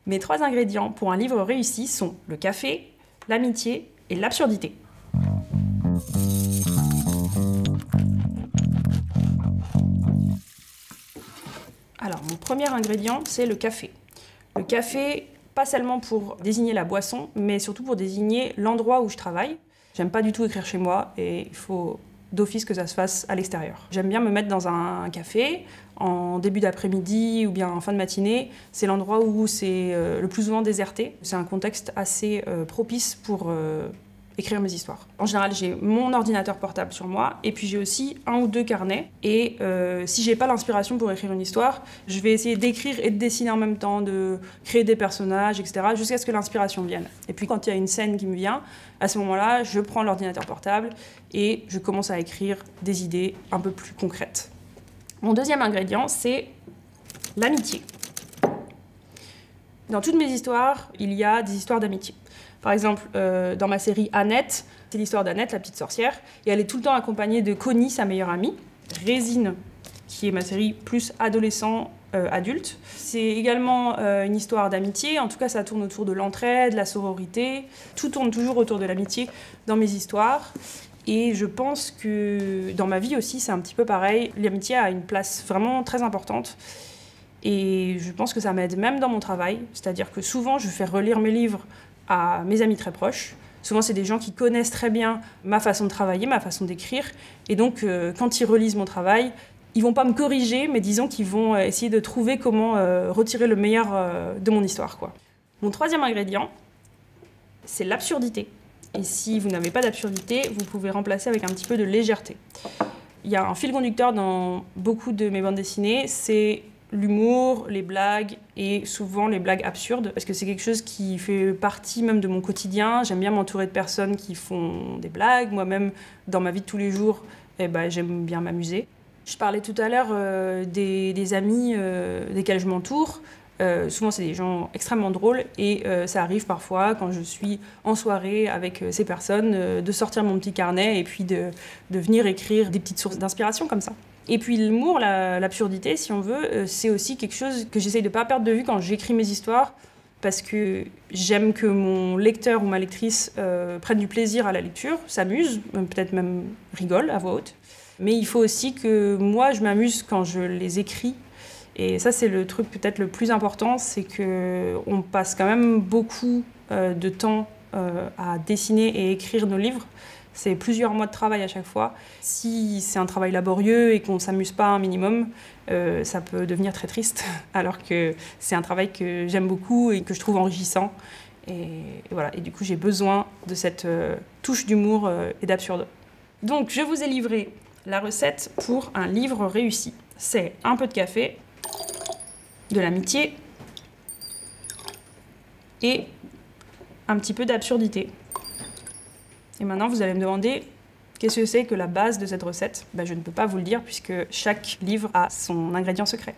Mes 3 ingrédients pour un livre réussi sont le café, l'amitié et l'absurdité. Alors, mon premier ingrédient, c'est le café. Le café, pas seulement pour désigner la boisson, mais surtout pour désigner l'endroit où je travaille. J'aime pas du tout écrire chez moi et il faut d'office que ça se fasse à l'extérieur. J'aime bien me mettre dans un café en début d'après-midi ou bien en fin de matinée. C'est l'endroit où c'est le plus souvent déserté. C'est un contexte assez propice pour écrire mes histoires. En général, j'ai mon ordinateur portable sur moi et puis j'ai aussi 1 ou 2 carnets. Et si j'ai pas l'inspiration pour écrire une histoire, je vais essayer d'écrire et de dessiner en même temps, de créer des personnages, etc. jusqu'à ce que l'inspiration vienne. Et puis quand il y a une scène qui me vient, à ce moment-là, je prends l'ordinateur portable et je commence à écrire des idées un peu plus concrètes. Mon deuxième ingrédient, c'est l'amitié. Dans toutes mes histoires, il y a des histoires d'amitié. Par exemple, dans ma série Annette, c'est l'histoire d'Annette, la petite sorcière, et elle est tout le temps accompagnée de Connie, sa meilleure amie, Résine, qui est ma série plus adolescent, adulte. C'est également une histoire d'amitié, en tout cas ça tourne autour de l'entraide, la sororité, tout tourne toujours autour de l'amitié dans mes histoires. Et je pense que dans ma vie aussi, c'est un petit peu pareil. L'amitié a une place vraiment très importante. Et je pense que ça m'aide même dans mon travail. C'est-à-dire que souvent, je fais relire mes livres à mes amis très proches. Souvent, c'est des gens qui connaissent très bien ma façon de travailler, ma façon d'écrire. Et donc, quand ils relisent mon travail, ils vont pas me corriger, mais disons qu'ils vont essayer de trouver comment retirer le meilleur de mon histoire, quoi. Mon troisième ingrédient, c'est l'absurdité. Et si vous n'avez pas d'absurdité, vous pouvez remplacer avec un petit peu de légèreté. Il y a un fil conducteur dans beaucoup de mes bandes dessinées, c'est l'humour, les blagues, et souvent les blagues absurdes, parce que c'est quelque chose qui fait partie même de mon quotidien. J'aime bien m'entourer de personnes qui font des blagues. Moi-même, dans ma vie de tous les jours, j'aime bien m'amuser. Je parlais tout à l'heure des amis desquels je m'entoure. Souvent, c'est des gens extrêmement drôles et ça arrive parfois, quand je suis en soirée avec ces personnes, de sortir mon petit carnet et puis de venir écrire des petites sources d'inspiration comme ça. Et puis l'humour, l'absurdité, si on veut, c'est aussi quelque chose que j'essaye de ne pas perdre de vue quand j'écris mes histoires, parce que j'aime que mon lecteur ou ma lectrice prenne du plaisir à la lecture, s'amuse, peut-être même rigole à voix haute. Mais il faut aussi que moi, je m'amuse quand je les écris. Et ça, c'est le truc peut-être le plus important, c'est qu'on passe quand même beaucoup de temps à dessiner et écrire nos livres. C'est plusieurs mois de travail à chaque fois. Si c'est un travail laborieux et qu'on ne s'amuse pas un minimum, ça peut devenir très triste, alors que c'est un travail que j'aime beaucoup et que je trouve enrichissant. Et voilà. Et du coup, j'ai besoin de cette touche d'humour et d'absurde. Donc, je vous ai livré la recette pour un livre réussi. C'est un peu de café, de l'amitié et un petit peu d'absurdité. Et maintenant, vous allez me demander qu'est-ce que c'est que la base de cette recette ? Je ne peux pas vous le dire puisque chaque livre a son ingrédient secret.